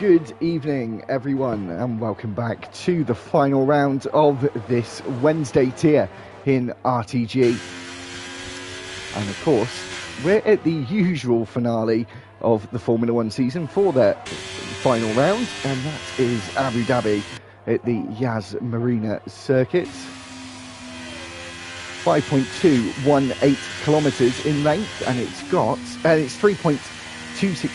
Good evening, everyone, and welcome back to the final round of this Wednesday tier in RTG. And of course, we're at the usual finale of the Formula One season for their final round, and that is Abu Dhabi at the Yas Marina circuit. 5.218 kilometres in length, and it's 3.26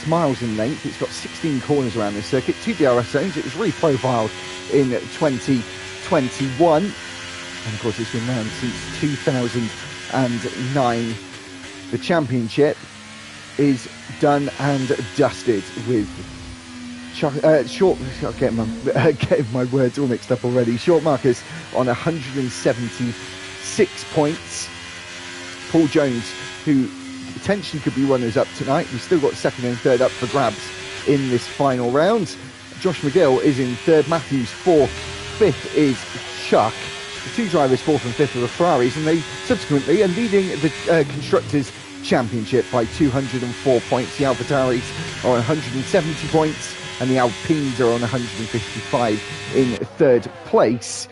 miles in length. It's got 16 corners around this circuit, 2 DRS zones. It was reprofiled in 2021, and of course it's been around since 2009. The championship is done and dusted with getting my words all mixed up already. Short Marcus on 176 points. Paul Jones, who potentially could be runners up tonight. We've still got second and third up for grabs in this final round. Josh McGill is in third, Matthews fourth, fifth is Chuck. The two drivers fourth and fifth are the Ferraris, and they subsequently are leading the Constructors' Championship by 204 points. The AlphaTauris are on 170 points, and the Alpines are on 155 in third place.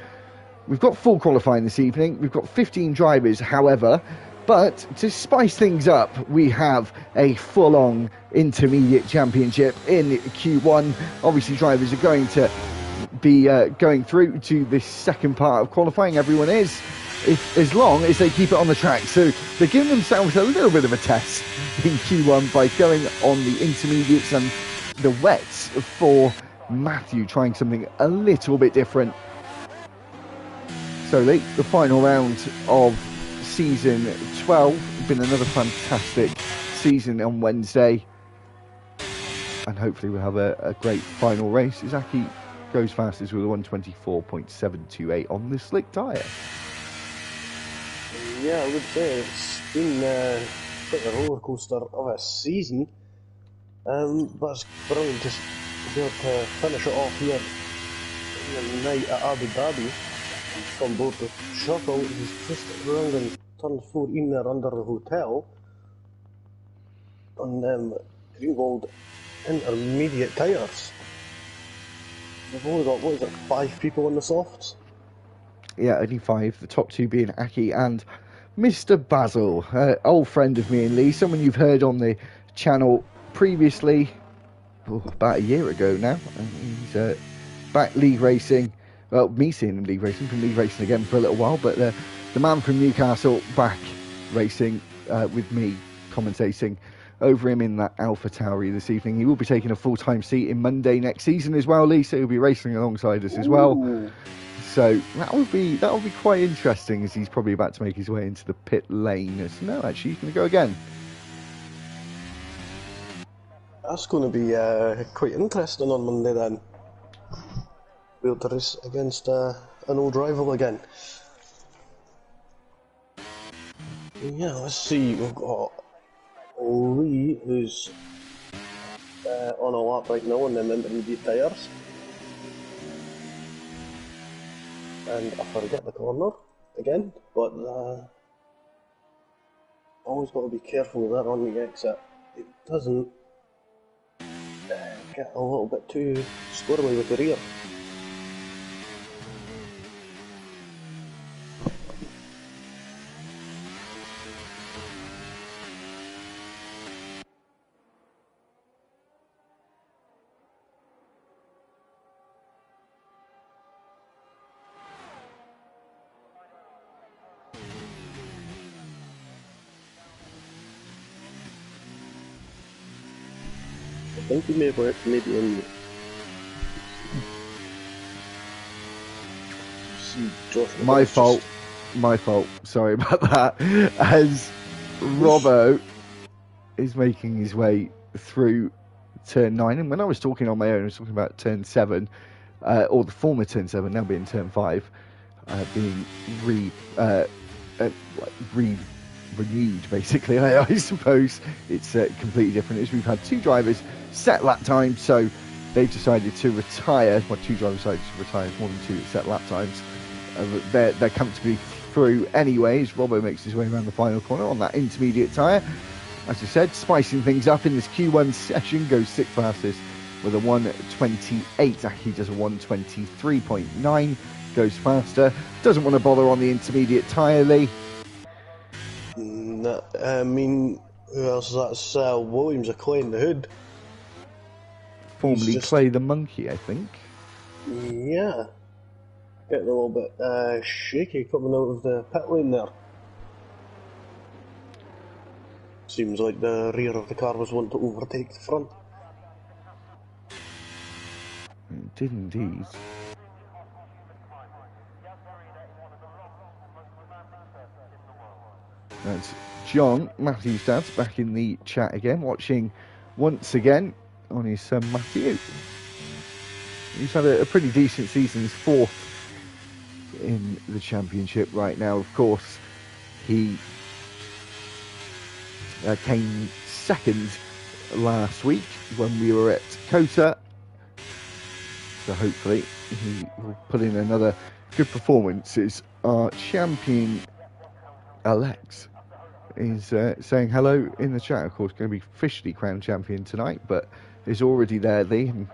We've got full qualifying this evening. We've got 15 drivers, however, but to spice things up, we have a full-on intermediate championship in Q1. Obviously, drivers are going to be going through to this second part of qualifying. Everyone is, as long as they keep it on the track. So they're giving themselves a little bit of a test in Q1 by going on the intermediates and the wets for Matthew, trying something a little bit different. So the final round of season 12, been another fantastic season on Wednesday, and hopefully we'll have a great final race. Izaki goes fastest with a 124.728 on the slick tyre. Yeah, I would say it's been quite a roller coaster of a season, but it's brilliant to be able to finish it off here the night at Abu Dhabi from board the shuttle. He's just around in turn 14 there under the hotel on Greenwald intermediate tyres. We've only got, 5 people on the softs? Yeah, only 5. The top 2 being Aki and Mr. Basil, old friend of me and Lee, someone you've heard on the channel previously, about a year ago now. He's back league racing. Well, me seeing him league racing, from league racing again for a little while, but the man from Newcastle back racing with me, commentating over him in that AlphaTauri this evening. He will be taking a full-time seat in Monday next season as well, Lee, so he'll be racing alongside us as well. Ooh. So that will be quite interesting, as he's probably about to make his way into the pit lane. No, actually, he's going to go again. That's going to be quite interesting on Monday then. We'll race against an old rival again. Yeah, let's see. We've got Lee, who's on a lap right now on them intermediate tyres. And I forget the corner again, but always got to be careful there on the exit. It doesn't get a little bit too squirrely with the rear. I think we maybe in my fault. Sorry about that. As Robbo is making his way through turn 9, and when I was talking on my own, I was talking about turn 7, or the former turn 7, now being turn 5, being renewed, basically. I suppose it's completely different, as we've had 2 drivers set lap times, so they've decided to retire. Well, 2 drivers decided to retire, more than 2 set lap times. They're comfortably through anyways. Robbo makes his way around the final corner on that intermediate tyre. As I said, spicing things up in this Q1 session, goes 6th fastest with a 1:28. Aki does a 1:23.9, goes faster. Doesn't want to bother on the intermediate tyre, Lee. No, I mean, who else is that? It's Williams of Clay in the Hood. Formerly Clay the Monkey, I think. Yeah. Getting a little bit shaky coming out of the pit lane there. Seems like the rear of the car was wanting to overtake the front. It did indeed. That's John, Matthew's dad, back in the chat again, watching once again on his son Matthew. He's had a pretty decent season. He's 4th in the championship right now. Of course, he came 2nd last week when we were at Kota. So hopefully he will put in another good performance. As our champion Alex is saying hello in the chat. Of course, going to be officially crowned champion tonight, but is already there, Lee. And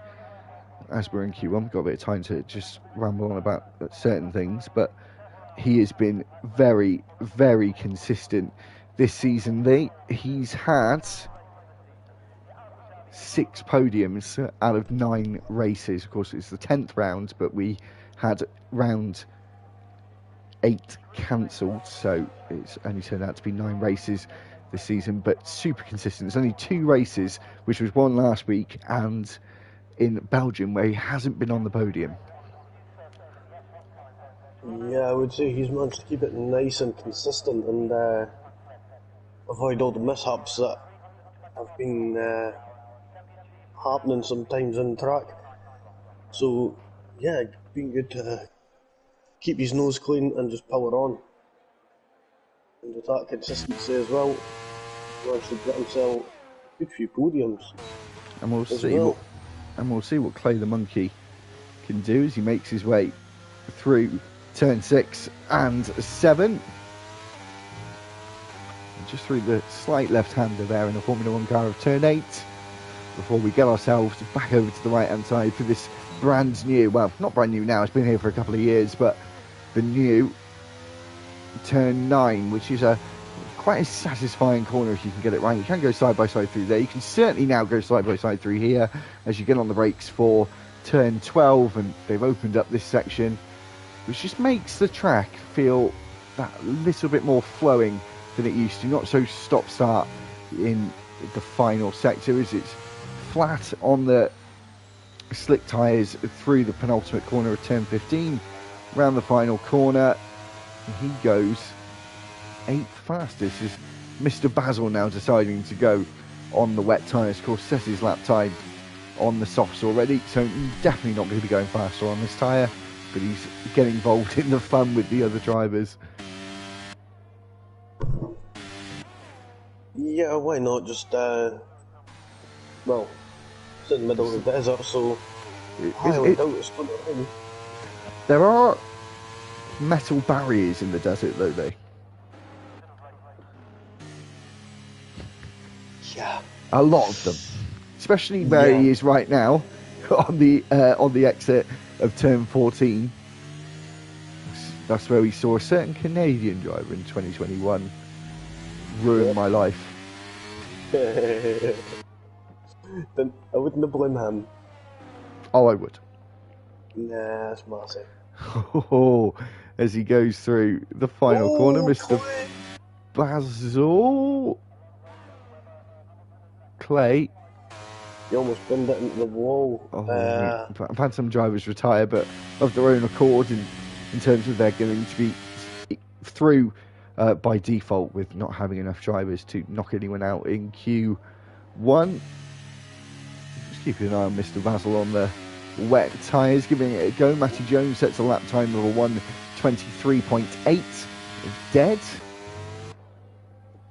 as we're in Q1, we've got a bit of time to just ramble on about certain things, but he has been very, very consistent this season, Lee. He's had 6 podiums out of 9 races. Of course, it's the 10th round, but we had round 8 cancelled, so it's only turned out to be 9 races this season, but super consistent. There's only 2 races, which was one last week and in Belgium, where he hasn't been on the podium. Yeah, I would say he's managed to keep it nice and consistent and avoid all the mishaps that have been happening sometimes on track. So, yeah, it's been good to keep his nose clean and just power on. And with that consistency as well, he managed to get himself a good few podiums. And we'll see what Clay the Monkey can do as he makes his way through turn 6 and 7. Just through the slight left-hander there in the Formula 1 car of turn 8, before we get ourselves back over to the right-hand side for this brand new, well, not brand new now, it's been here for a couple of years, but the new turn 9, which is quite a satisfying corner if you can get it right. You can go side by side through there. You can certainly now go side by side through here as you get on the brakes for turn 12, and they've opened up this section, which just makes the track feel that little bit more flowing than it used to. Not so stop-start in the final sector, as it's flat on the slick tyres through the penultimate corner of turn 15, round the final corner, and he goes 8th fastest. Is Mr. Basil now deciding to go on the wet tyres? Of course, set his lap time on the softs already, so definitely not going to be going faster on this tyre, but he's getting involved in the fun with the other drivers. Yeah, why not? Just, well, it's in the middle of the desert, so highly doubt it's going to rain. There are metal barriers in the desert, though, they. Yeah. A lot of them. Especially where he is right now, on the exit of turn 14. That's where we saw a certain Canadian driver in 2021 ruin my life. Then I wouldn't blame him. Oh, I would. Nah, that's massive. Oh, as he goes through the final corner, Mr. Basil Clay. He almost pinned it into the wall. I've had some drivers retire, but of their own accord, in terms of they're going to be through by default with not having enough drivers to knock anyone out in Q1. Just keeping an eye on Mr. Basil on the wet tyres, giving it a go. Matty Jones sets a lap time of a 1:23.8, dead,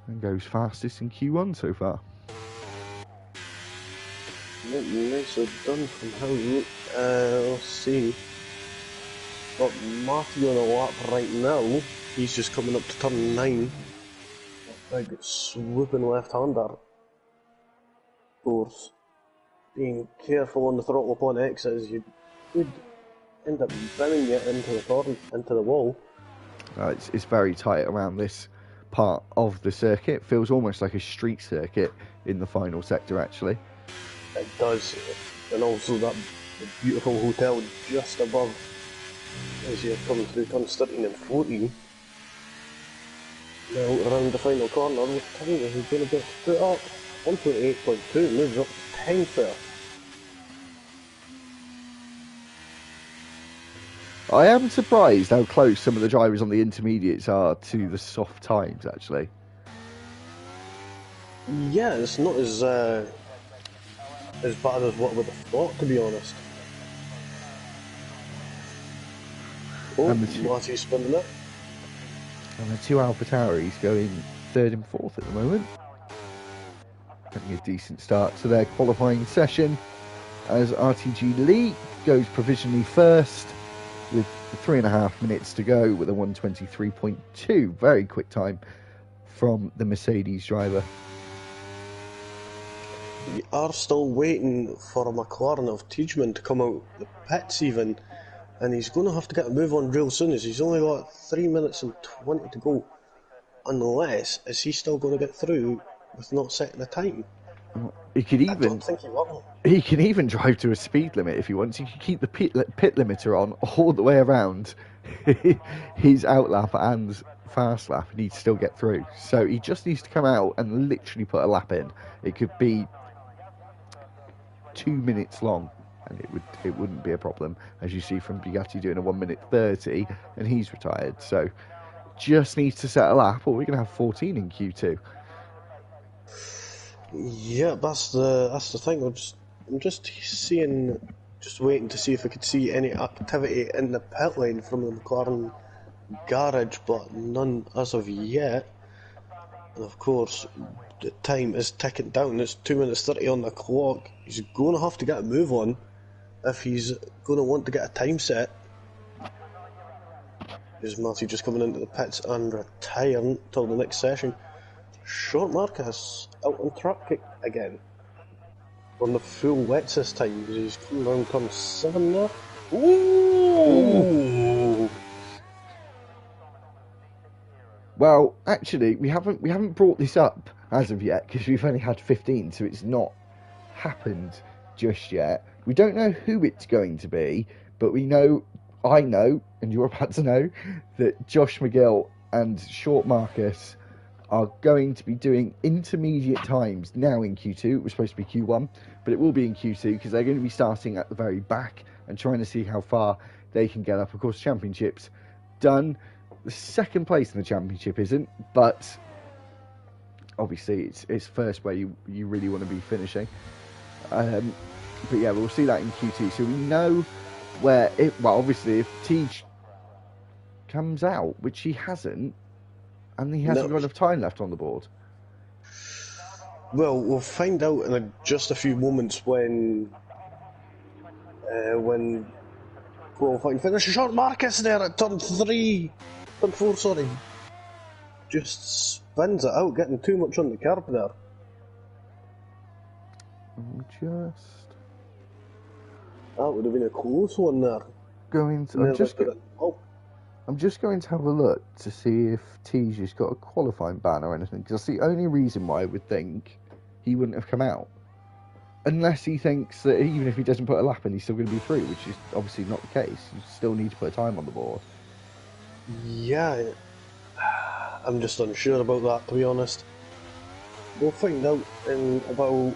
and goes fastest in Q1 so far. Nicely done from him. Let's see. Got Marty on a lap right now. He's just coming up to turn 9. Big swooping left-hander. Of course, being careful on the throttle upon exits, you could end up banging it into the wall. It's very tight around this part of the circuit. It feels almost like a street circuit in the final sector, actually. It does, and also that beautiful hotel just above as you're coming through turns 13 and 14. Now around the final corner, with time is going to get put up 128.2, moves up 10 there. I am surprised how close some of the drivers on the intermediates are to the soft times, actually. Yeah, it's not as bad as what I would have thought, to be honest. Oh, Marty's spinning it. And the two AlphaTauris going third and fourth at the moment. Having a decent start to their qualifying session as RTG Lee goes provisionally first with 3.5 minutes to go with a 1:23.2. Very quick time from the Mercedes driver. We are still waiting for a McLaren of Tiedemann to come out the pits even, and he's going to have to get a move on real soon as he's only got 3 minutes and 20 to go, unless is he still going to get through with not setting a time. He could even, I don't think he will. He can even drive to a speed limit if he wants. He can keep the pit limiter on all the way around his outlap and fast lap, and he'd still get through. So he just needs to come out and literally put a lap in. It could be 2 minutes long, and it wouldn't be a problem, as you see from Bugatti doing a 1:30, and he's retired. So just needs to set a lap, or we're going to have 14 in Q2. Yeah, that's the thing. I'm just waiting to see if I could see any activity in the pit lane from the McLaren garage, but none as of yet. And of course, the time is ticking down. It's 2 minutes 30 on the clock. He's going to have to get a move on if he's going to want to get a time set. Is Matthew just coming into the pits and retiring till the next session? Short Marcus out on track again on the full wets this time. He's coming around turn 7 now. Ooh! Well, actually, we haven't brought this up as of yet because we've only had 15, so it's not happened just yet. We don't know who it's going to be, but I know, and you're about to know, that Josh McGill and Short Marcus are going to be doing intermediate times now in Q2. It was supposed to be Q1, but it will be in Q2 because they're going to be starting at the very back and trying to see how far they can get up. Of course, championships done. The second place in the championship isn't, but obviously it's first where you really want to be finishing. But yeah, we'll see that in Q2. So we know where obviously if Tej comes out, which he hasn't, and he hasn't got enough time left on the board. Well, we'll find out in just a few moments when qualifying finish. Short Marcus there at turn 4, sorry. Just spins it out, getting too much on the curb there. That would have been a close one there. I'm just going to have a look to see if Tej's got a qualifying ban or anything, because that's the only reason why I would think he wouldn't have come out. Unless he thinks that even if he doesn't put a lap in, he's still going to be through, which is obviously not the case. You still need to put a time on the board. Yeah, I'm just unsure about that, to be honest. We'll find out in about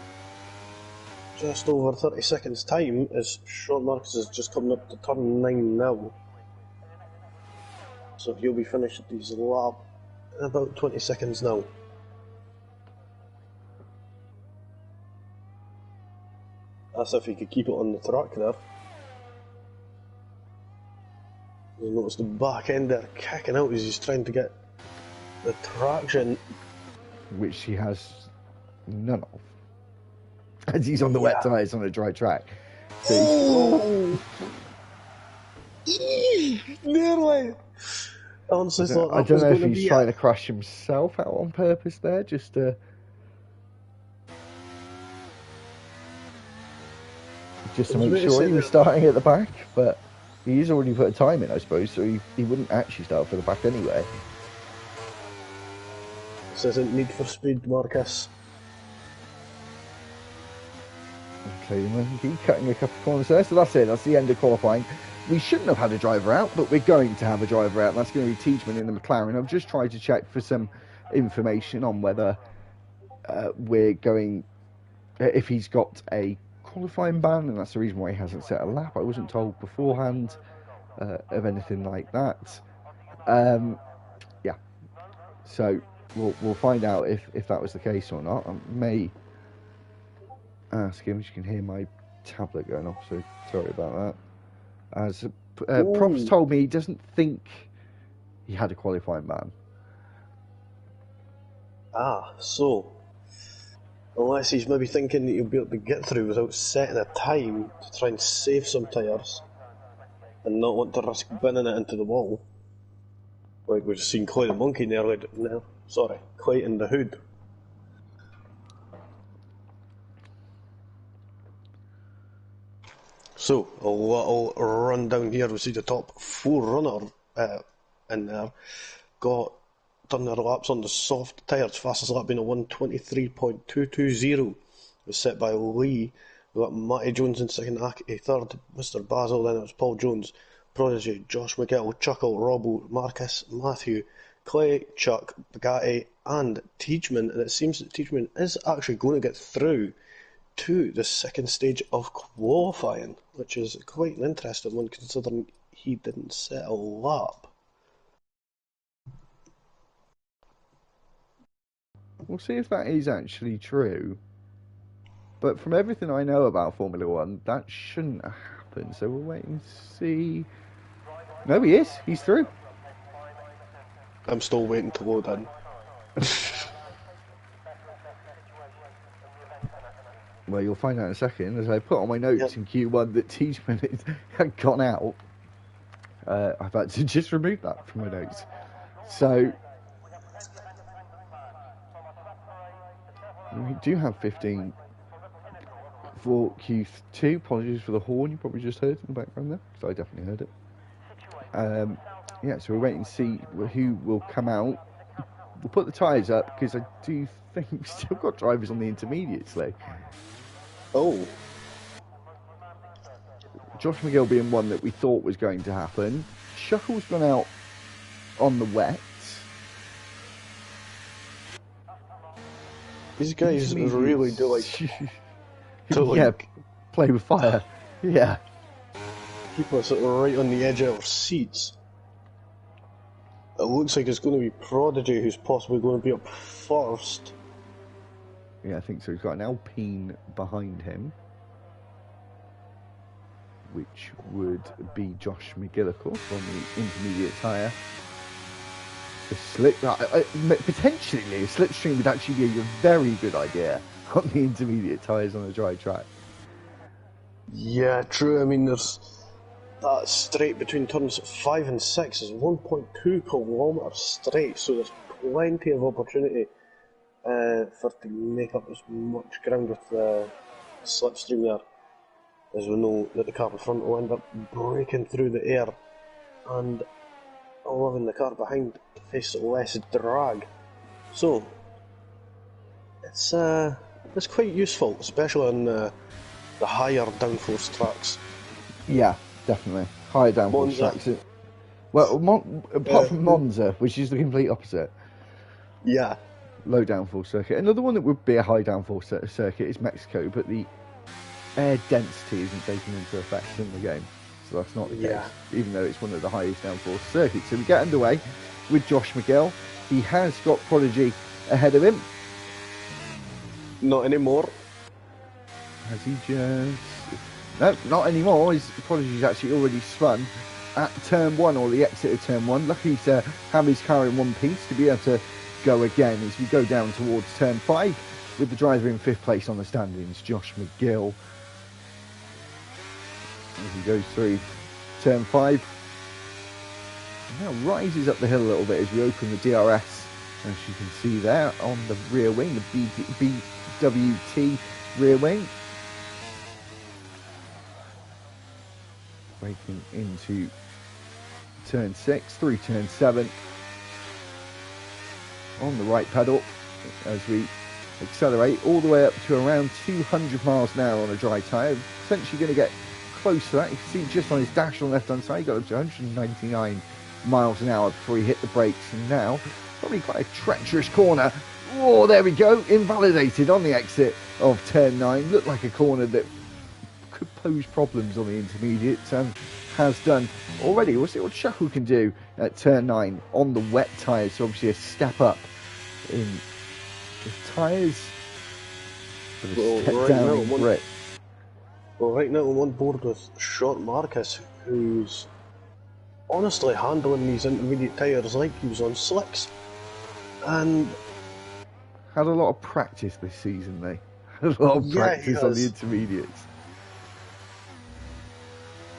just over 30 seconds time, as Short Marcus is just coming up to turn 9 now. So he'll be finished at his lap in about 20 seconds now. That's if he could keep it on the track there. You notice the back end there kicking out as he's trying to get the traction. Which he has none of. As he's on the wet tyres on a dry track. So nearly! I honestly thought that I don't know if he's trying to crush himself out on purpose there, just to... just to I was make about to sure say he was that- starting at the back, but he's already put a time in, I suppose, so he wouldn't actually start for the back anyway. This isn't Need for Speed, Marcus. Okay, Monkey cutting a couple of corners there, so that's it, that's the end of qualifying. We shouldn't have had a driver out, but we're going to have a driver out. That's going to be Teachman in the McLaren. I've just tried to check for some information on whether we're going, if he's got a qualifying ban, and that's the reason why he hasn't set a lap. I wasn't told beforehand of anything like that. Yeah, so we'll find out if that was the case or not. I may ask him. You can hear my tablet going off, so sorry about that. As Props told me he doesn't think he had a qualifying ban. So unless he's maybe thinking that he'll be able to get through without setting a time to try and save some tyres and not want to risk binning it into the wall. Like we've seen Clay the Monkey Clay in the hood. So, a little run down here, we see the top 4 runner in there. Done their laps on the soft tyres, fastest lap being a 1:23.220. Was set by Lee. We got Matty Jones in second, Aki third, Mr. Basil, then it was Paul Jones, Prodigy, Josh McGill, Chuckle, Robbo, Marcus, Matthew, Clay, Chuck, Bugatti, and Teachman. And it seems that Teachman is actually going to get through to the second stage of qualifying, which is quite an interesting one considering he didn't set a lap. We'll see if that is actually true. But from everything I know about Formula One, that shouldn't happen. So we'll wait and see. No, he is. He's through. I'm still waiting to load in. Well, you'll find out in a second, as I put on my notes in Q1 that Teachman had gone out. I've had to just remove that from my notes. So, we do have 15 for Q2. Apologies for the horn you probably just heard in the background there, because I definitely heard it. Yeah, so we're waiting to see who will come out. We'll put the tyres up, because I do think we've still got drivers on the intermediates, though. Oh. Josh McGill being one that we thought was going to happen. Shuckle's gone out on the wet. These guys really do like play with fire. Yeah. Keep us right on the edge of our seats. It looks like it's going to be Prodigy who's possibly going to be up first. Yeah, I think so. He's got an Alpine behind him, which would be Josh McGill, of course, on the intermediate tyre. Potentially, a slipstream would actually be a very good idea on the intermediate tyres on a dry track. Yeah, true. I mean, there's that straight between turns 5 and 6 is 1.2 kilometres straight, so there's plenty of opportunity for to make up as much ground with the slipstream there, as we know that the car in front will end up breaking through the air and allowing the car behind to face less drag. So it's quite useful, especially on the higher downforce tracks. Yeah, definitely higher downforce tracks. Well, apart from Monza, which is the complete opposite. Yeah. Low downforce circuit. Another one that would be a high downforce circuit is Mexico, but the air density isn't taken into effect in the game, so that's not the case, even though it's one of the highest downforce circuits. So we get underway with Josh McGill. He has got Prodigy ahead of him. Not anymore. Has he just... No, not anymore. Prodigy's actually already spun at turn 1, or the exit of turn 1. Lucky to have his car in one piece to be able to go again as we go down towards turn 5 with the driver in 5th place on the standings, Josh McGill. As he goes through turn 5, now rises up the hill a little bit as we open the DRS, as you can see there on the rear wing, the BWT rear wing. Braking into turn 6, through turn 7. On the right pedal as we accelerate all the way up to around 200 miles an hour on a dry tyre. Essentially going to get close to that. You can see just on his dash on the left hand side, he got up to 199 miles an hour before he hit the brakes. And now, probably quite a treacherous corner. Oh, there we go. Invalidated on the exit of turn 9. Looked like a corner that could pose problems on the intermediates and has done already. We'll see what Shackle can do at turn 9 on the wet tyres. So obviously a step up in the tyres. Well, right now I'm on board with Short Marcus, who's honestly handling these intermediate tyres like he was on slicks. And had a lot of practice this season, they had a lot of practice on the intermediates.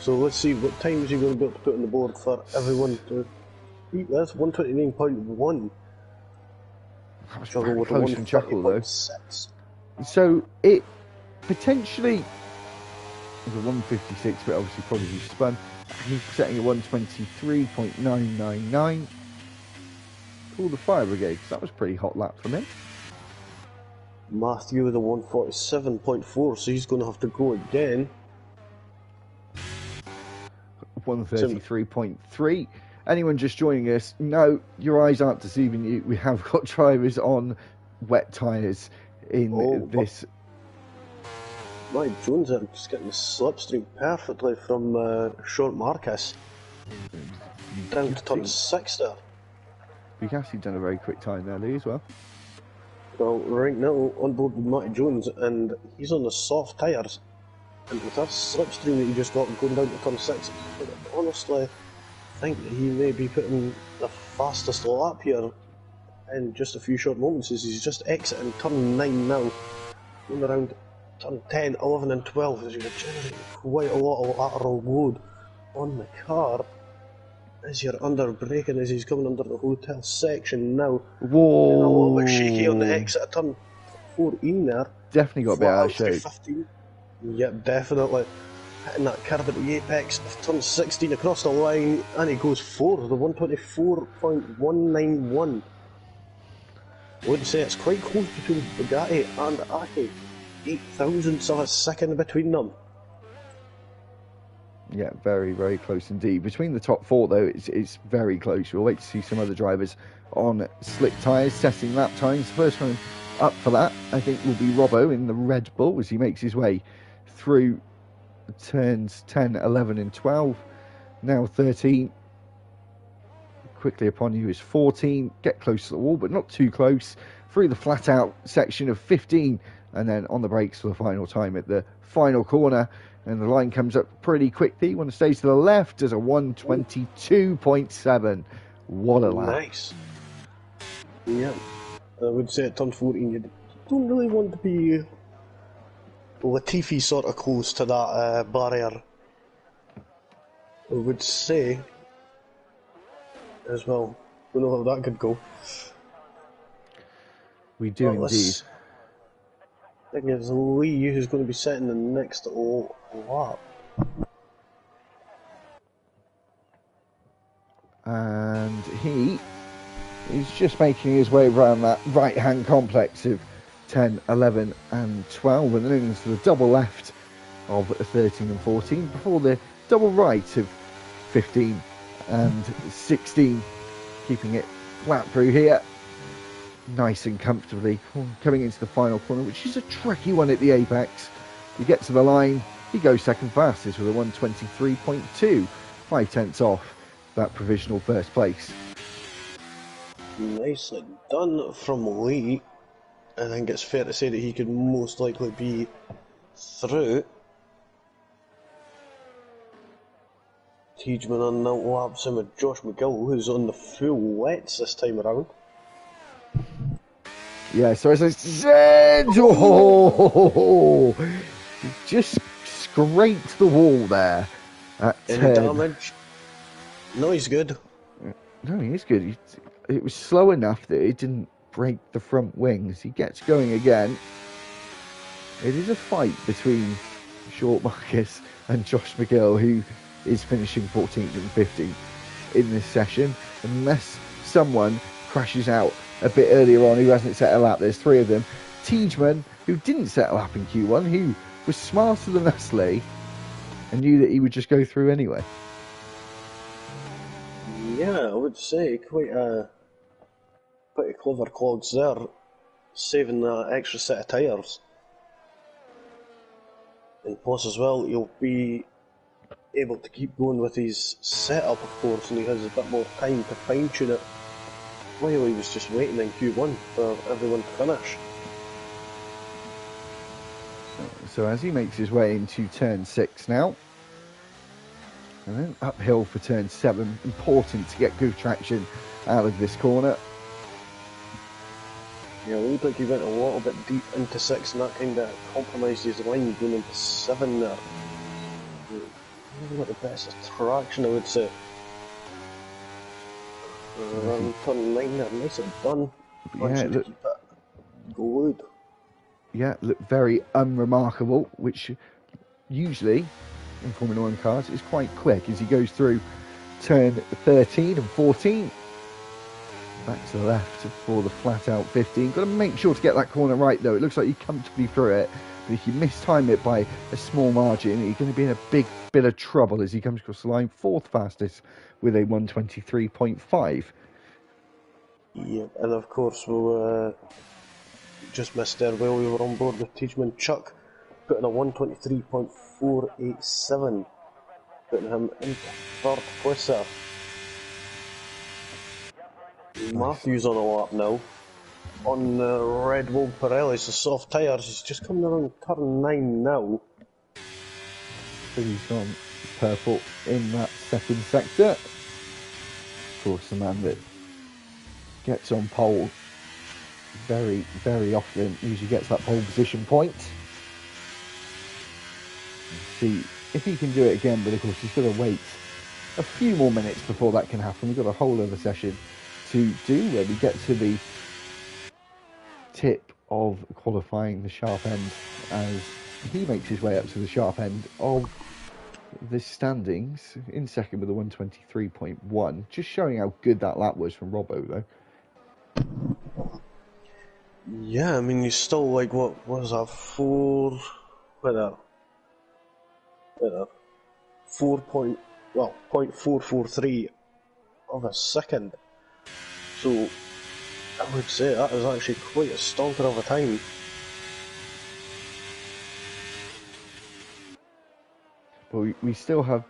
So let's see what time is he going to be able to put on the board for everyone to beat this. 129.1. That was very close from Chuckle though. 6. So it potentially was a 156, but obviously probably he spun. He's setting a 123.999. Call the fire brigade, because that was a pretty hot lap from him. Matthew with a 147.4, so he's going to have to go again. 133.3. Anyone just joining us, no, your eyes aren't deceiving you. We have got drivers on wet tyres in this. My Jones are just getting the slipstream perfectly from Short Marcus. Down to turn 6 there. Bugatti done a very quick time there, Lee, as well. Well, right now on board with Matty Jones, and he's on the soft tyres. And with that slipstream that he just got going down to turn 6, honestly, I think that he may be putting the fastest lap here in just a few short moments as he's just exiting turn 9 now. Going around turn 10, 11 and 12 as you're generating quite a lot of lateral load on the car. As you're under braking as he's coming under the hotel section now. Whoa! And a little bit shaky on the exit of turn 14 there. Definitely got a bit out of shape. 15. Yep, definitely. Hitting that curve at the apex of turn 16 across the line, and he goes forward, the 124.191. I would say it's quite close between Bugatti and Aki. 8 thousandths of a second between them. Yeah, very, very close indeed. Between the top 4, though, it's very close. We'll wait to see some other drivers on slick tyres, setting lap times. The first one up for that, I think, will be Robbo in the Red Bull as he makes his way through turns 10, 11 and 12. Now 13. Quickly upon you is 14. Get close to the wall, but not too close. Through the flat-out section of 15. And then on the brakes for the final time at the final corner. And the line comes up pretty quickly. Want to stay to the left as a 122.7. What a lap. Nice. Yeah. I would say at turn 14 you don't really want to be Latifi sort of close to that barrier. I would say as well. Don't know how that could go. We do indeed. I think it's Lee who's going to be setting the next lap. And he is just making his way around that right-hand complex of 10, 11 and 12, and then into the double left of 13 and 14 before the double right of 15 and 16, keeping it flat through here nice and comfortably, coming into the final corner, which is a tricky one at the apex. You get to the line, he goes second fastest with a 123.2, 5 tenths off that provisional first place. Nicely done from Lee. I think it's fair to say that he could most likely be through. Teachman on that laps in with Josh McGill, who's on the full wets this time around. Yeah, so as I said, oh, just scraped the wall there at Any damage? No, he's good. No, he is good. It was slow enough that it didn't break the front wings. He gets going again. It is a fight between Short Marcus and Josh McGill, who is finishing 14th and 15th in this session, unless someone crashes out a bit earlier on who hasn't set a lap. There's 3 of them. Tiedemann, who didn't set a lap in Q1, who was smarter than us, Lee, and knew that he would just go through anyway. Yeah, I would say quite a clever clogs there, saving that extra set of tyres. And plus as well, he'll be able to keep going with his setup, of course, and he has a bit more time to fine-tune it while he was just waiting in Q1 for everyone to finish. So as he makes his way into turn 6 now, and then uphill for turn 7, important to get good traction out of this corner. Yeah, it looked like he went a little bit deep into 6 and that kind of compromised his line going into 7 there. Never got the best of traction, I would say. Turn 9 there, nicely done. Yeah, to keep that glued. Yeah, look very unremarkable, which usually in Formula 1 cars is quite quick as he goes through turn 13 and 14. Back to the left for the flat out 15. Got to make sure to get that corner right though. It looks like you comfortably through it, but if you mistime it by a small margin, you're going to be in a big bit of trouble as he comes across the line. 4th fastest with a 1:23.5. Yeah, and of course we'll just missed there while we were on board with Tiedemann. Chuck putting a 1:23.487, putting him into 3rd place there. Nice. Matthews on a lap now. On Red Bull Pirellis, the soft tyres, he's just coming around turn 9 now. So he's gone purple in that 2nd sector. Of course, the man that gets on pole very, very often usually gets that pole position point. See if he can do it again, but of course he's got to wait a few more minutes before that can happen. We've got a whole other session to do where we get to the tip of qualifying, the sharp end, as he makes his way up to the sharp end of the standings in 2nd with a 1:23.1, just showing how good that lap was from Robbo though. Yeah, I mean he's still like, what was that, 0.443 of a second. So I would say that is actually quite a stonker of a time. But we still have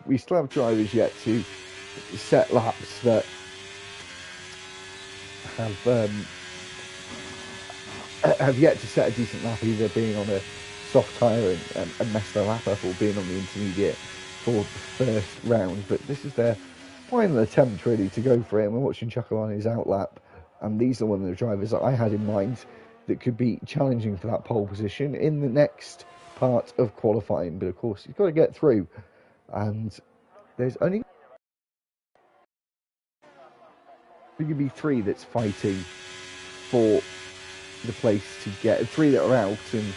drivers yet to set laps that have yet to set a decent lap, either being on a soft tyre and mess their lap up, or being on the intermediate for the first round. But this is their final attempt really to go for it, and we're watching Chuckle on his outlap, and these are one of the drivers that I had in mind that could be challenging for that pole position in the next part of qualifying. But of course he's got to get through, and there's only going to be 3 that's fighting for the place to get, 3 that are out, and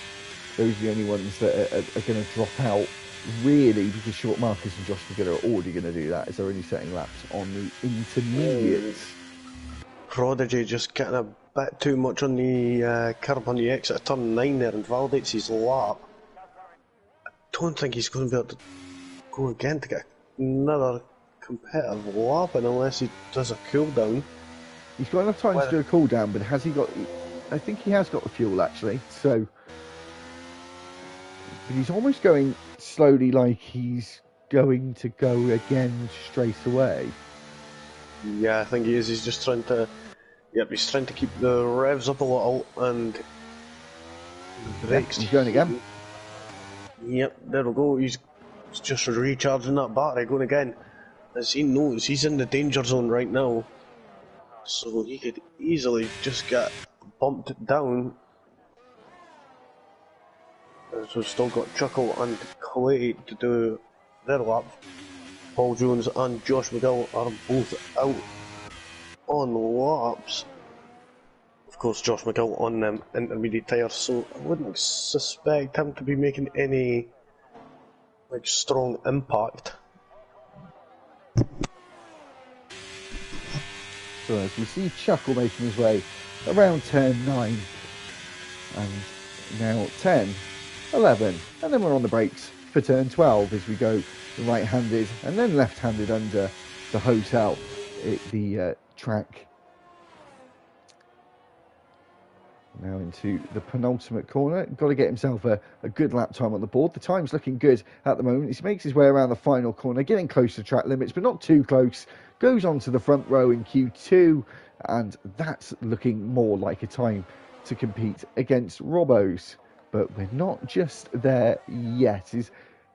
those are the only ones that are going to drop out really, because Short Marcus and Josh McGill are already going to do that, as they're only setting laps on the intermediates. Prodigy just getting a bit too much on the curb on the exit of turn 9 there and validates his lap. I don't think he's going to be able to go again to get another competitive lap unless he does a cool down. He's got enough time to do a cool down, but has he got... I think he has got the fuel actually, so... But he's almost going slowly, like he's going to go again straight away. Yeah, I think he is. He's just trying to... Yep, he's trying to keep the revs up a little and... The brakes. Yeah, he's going again. Yep, there we go. He's just recharging that battery, going again. As he knows, he's in the danger zone right now. So he could easily just get bumped down. So we've still got Chuckle and Clay to do their lap. Paul Jones and Josh McGill are both out on laps. Of course, Josh McGill on them intermediate tyres, so I wouldn't suspect him to be making any like strong impact. So as we see Chuckle making his way around turn 9, and now 10, 11, and then we're on the brakes for turn 12 as we go right-handed and then left-handed under the hotel at the track. Now into the penultimate corner. Got to get himself a good lap time on the board. The time's looking good at the moment. He makes his way around the final corner, getting close to track limits, but not too close. Goes on to the front row in Q2, and that's looking more like a time to compete against Robbo's. But we're not just there yet. Is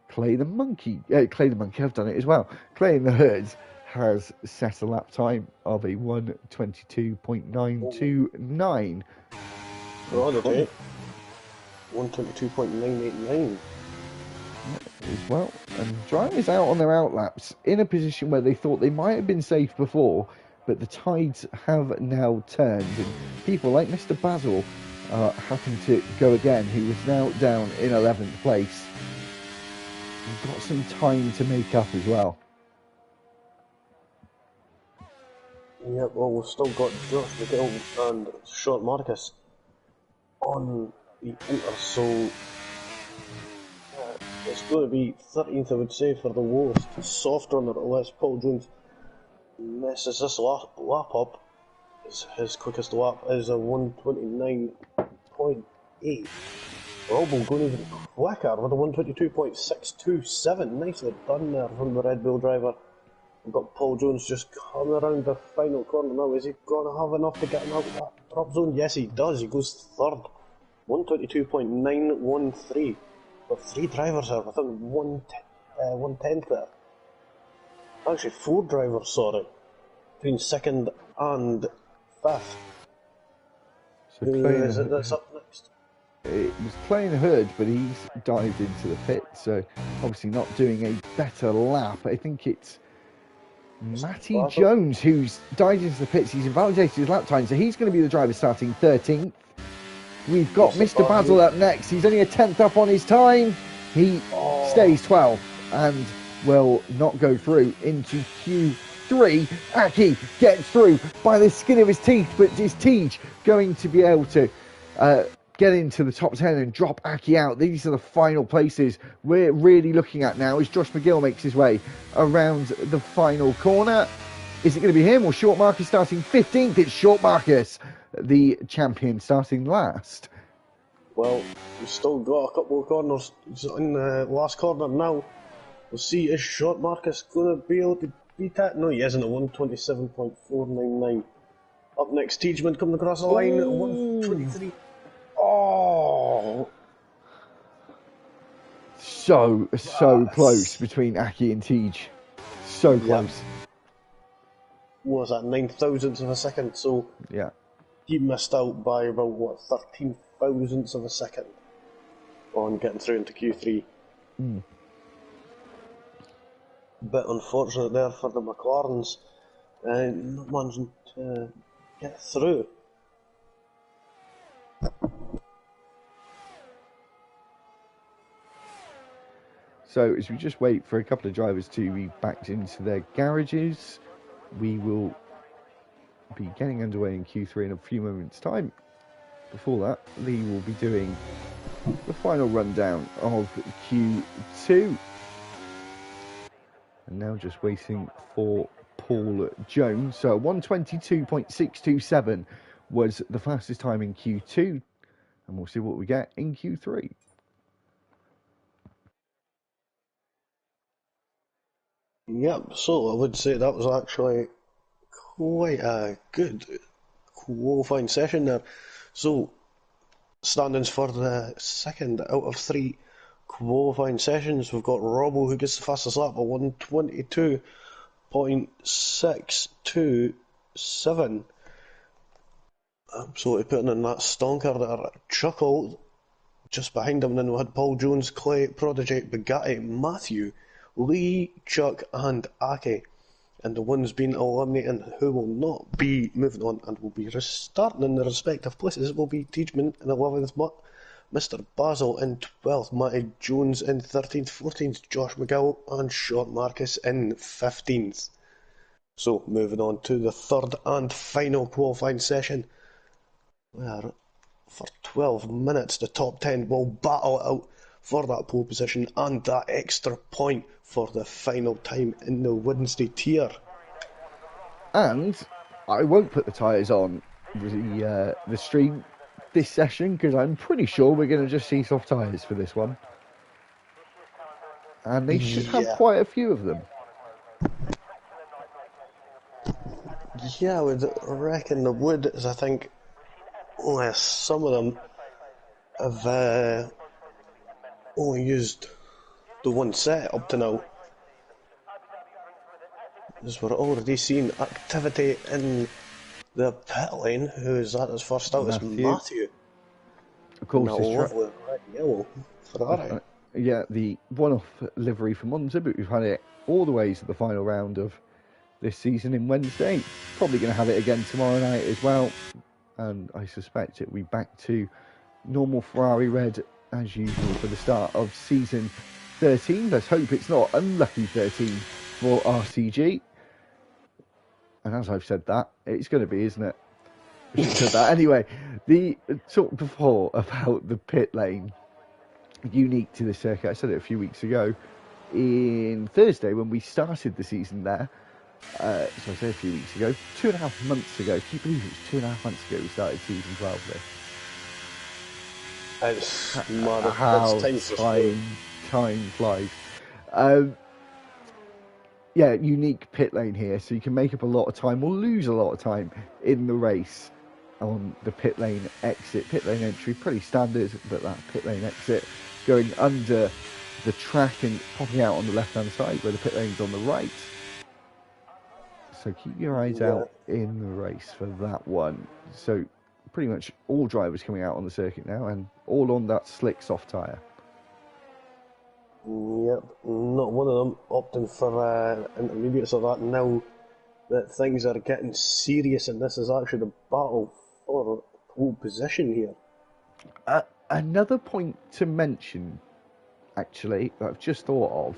Clay the Monkey? Clay the Monkey, I've done it as well. Clay in the Hood has set a lap time of a 1:22.929. Right, okay. 1:22.989. As well, and drivers out on their outlaps in a position where they thought they might have been safe before, but the tides have now turned, and people like Mr. Basil are having to go again, who is now down in 11th place. We've got some time to make up as well. Yeah, well, we've still got Josh McGill and Short Marcus on the outer, so it's going to be 13th, I would say, for the lowest soft runner, unless Paul Jones messes this lap up. His quickest lap is a 1:29.8. Robbo going even quicker with a 1:22.627. Nicely done there from the Red Bull driver. We've got Paul Jones just coming around the final corner now. Is he going to have enough to get him out of that drop zone? Yes, he does. He goes third. 1:22.913. But 3 drivers have, I think, 1/10 there. Actually, 4 drivers, sorry. Between 2nd and 5th. So Who is it that's up next? It was Clay in the Hood, but he's dived into the pit, so obviously not doing a better lap. I think it's Matty Jones who's dived into the pits. He's invalidated his lap time, so he's going to be the driver starting 13th. We've got Mr. Basil up next. He's only a 10th up on his time. He stays 12th and will not go through into Q3. Aki gets through by the skin of his teeth, but is Tej going to be able to get into the top 10 and drop Aki out? These are the final places we're really looking at now as Josh McGill makes his way around the final corner. Is it going to be him or Short Marcus starting 15th? It's Short Marcus, the champion, starting last. Well, we've still got a couple of corners. He's in the last corner now. We'll see, is Short Marcus going to be able to beat that? No, he isn't at 1:27.499. Up next, Teichman coming across the line at 1:23. Oh! So close between Aki and Tej. So close. Yep. What was that, 9 thousandths of a second? So yeah, he missed out by about 13 thousandths of a second on getting through into Q3. Bit unfortunate there for the McLarens, not managing to get through. So as we just wait for a couple of drivers to be backed into their garages, we will be getting underway in Q3 in a few moments' time. Before that, Lee will be doing the final rundown of Q2. And now just waiting for Paul Jones. So 1:22.627 was the fastest time in Q2. And we'll see what we get in Q3. Yep, so I would say that was actually quite a good qualifying session there. So, standings for the second out of 3 qualifying sessions. We've got Robbo who gets the fastest lap at 1:22.627. Absolutely putting in that stonker there. Chuckle just behind him. Then we had Paul Jones, Clay, Prodigy, Bugatti, Matthew, Lee, Chuck and Aki. And the ones being eliminated and who will not be moving on and will be restarting in their respective places will be Teichman in 11th, Mr. Basil in 12th, Matty Jones in 13th, 14th, Josh McGill, and Short Marcus in 15th. So, moving on to the third and final qualifying session, where for 12 minutes the top 10 will battle it out for that pole position and that extra point for the final time in the Wednesday tier. And I won't put the tyres on the stream this session because I'm pretty sure we're going to just see soft tyres for this one. And they should have quite a few of them. Yeah, I would reckon they would, as I think some of them have only used the one set up to now. As we're already seeing activity in the pit lane. Who is that? His first out is Matthew. Of course, it's lovely red yellow Ferrari. Yeah, the one-off livery from Monza, but we've had it all the way to the final round of this season in Wednesday. Probably going to have it again tomorrow night as well. And I suspect it will be back to normal Ferrari red as usual for the start of season 13. Let's hope it's not unlucky 13 for RTG. And as I've said that, it's going to be, isn't it? I should have said that. Anyway, the talk before about the pit lane unique to the circuit. I said it a few weeks ago in Thursday when we started the season there. So I say a few weeks ago, 2.5 months ago. Can you believe it was 2.5 months ago we started season 12 there? It's mad. How time flies. Yeah, unique pit lane here, so you can make up a lot of time or lose a lot of time in the race on the pit lane exit. Pit lane entry, pretty standard, but that pit lane exit going under the track and popping out on the left-hand side where the pit lane's on the right. So keep your eyes out in the race for that one. So pretty much all drivers coming out on the circuit now and all on that slick soft tyre. Yep, not one of them opting for intermediates or that now that things are getting serious and this is actually the battle for pole position here. Another point to mention, actually, that I've just thought of.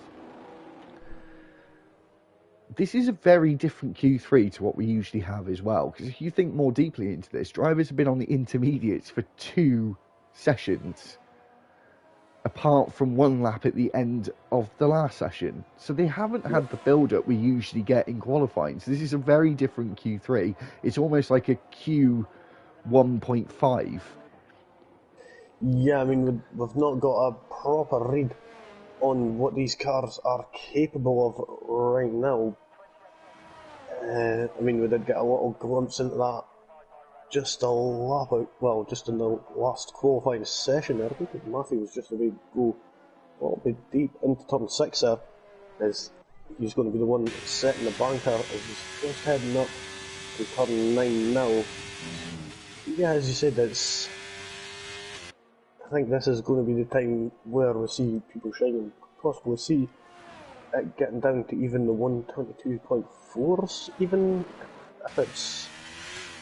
This is a very different Q3 to what we usually have as well, because if you think more deeply into this, drivers have been on the intermediates for 2 sessions, apart from 1 lap at the end of the last session. So they haven't had the build-up we usually get in qualifying. So this is a very different Q3. It's almost like a Q 1.5. Yeah, I mean, we've not got a proper read on what these cars are capable of right now. I mean, we did get a little glimpse into that just a lap out, well, just in the last qualifying session there. I think Matthew was just about to go a little bit deep into turn 6 there, as he's going to be the one setting the banker as he's just heading up to turn 9 now. Yeah, as you said, I think this is going to be the time where we see people shining. Possibly see it getting down to even the 122.4s, even if it's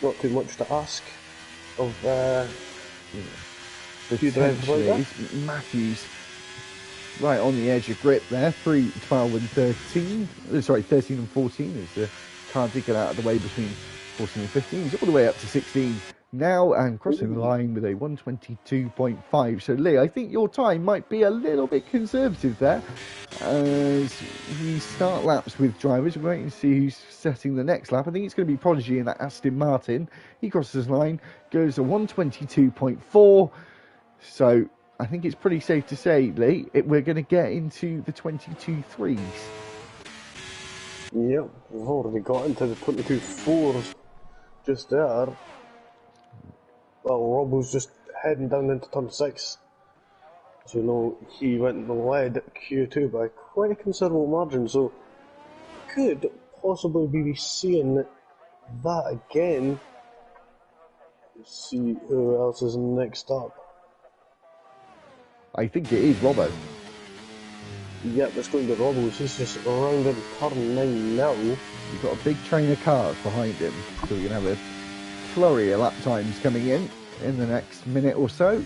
not too much to ask of few drivers like that. Matthews right on the edge of grip there, 3, 12 and 13. Sorry, 13 and 14 as the car did get out of the way between 14 and 15. He's all the way up to 16 now and crossing the line with a 122.5. So Lee, I think your time might be a little bit conservative there. As we start laps with drivers, we're waiting to see who's setting the next lap. I think it's going to be Prodigy in that Aston Martin. He crosses the line, goes to 122.4. So I think it's pretty safe to say, Lee, we're going to get into the 22.3s. Yep, we've already got into the 22.4s just there. Well, Rob was just heading down into turn 6. So, you know, he went in the lead at Q2 by quite a considerable margin, so could possibly be seeing that again. Let's see who else is next up. I think it is Robbo. Yep, it's going to be Robbo. He's just around in turn 9 now. He's got a big train of cars behind him, so we're going to have a flurry of lap times coming in the next minute or so.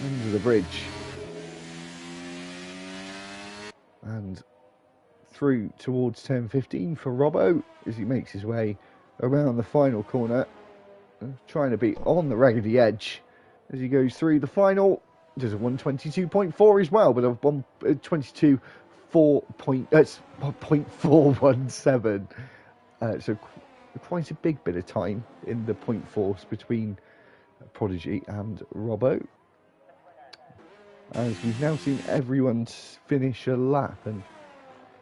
under the bridge. And through towards turn 15 for Robbo as he makes his way around the final corner, trying to be on the raggedy edge as he goes through the final. There's a 122.4 as well, but a 0.417. So quite a big bit of time in the point force between Prodigy and Robbo. As we've now seen everyone finish a lap, and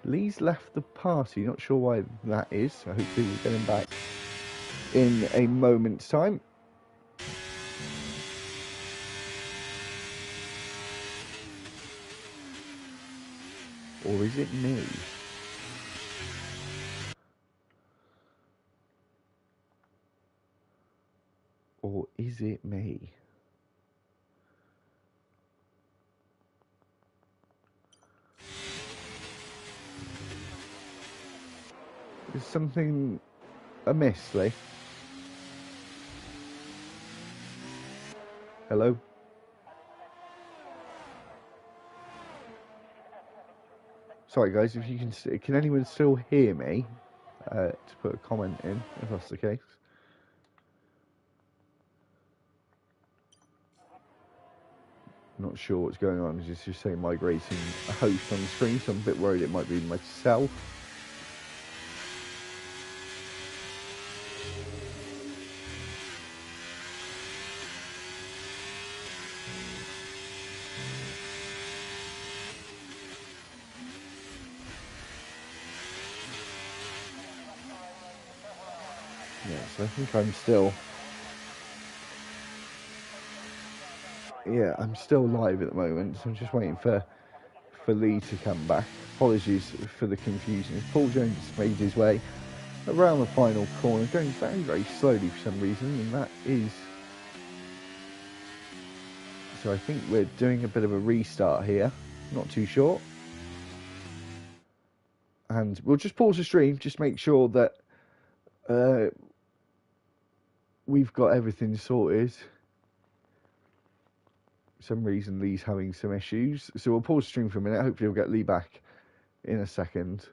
Lee's left the party. Not sure why that is. So hopefully we'll get him back in a moment's time. Or is it me? Or is it me? Is something amiss, Lee? Hello? Sorry guys, if you can anyone still hear me? To put a comment in, if that's the case. Not sure what's going on. It's just saying migrating a host on the screen, so I'm a bit worried it might be myself. Yes, I think I'm still... Yeah, I'm still live at the moment, so I'm just waiting for Lee to come back. Apologies for the confusion. Paul Jones made his way around the final corner, going very, very slowly for some reason, and that is... So I think we're doing a bit of a restart here. Not too sure. And we'll just pause the stream, just make sure that we've got everything sorted. For some reason Lee's having some issues, so we'll pause the stream for a minute. Hopefully we'll get Lee back in a second.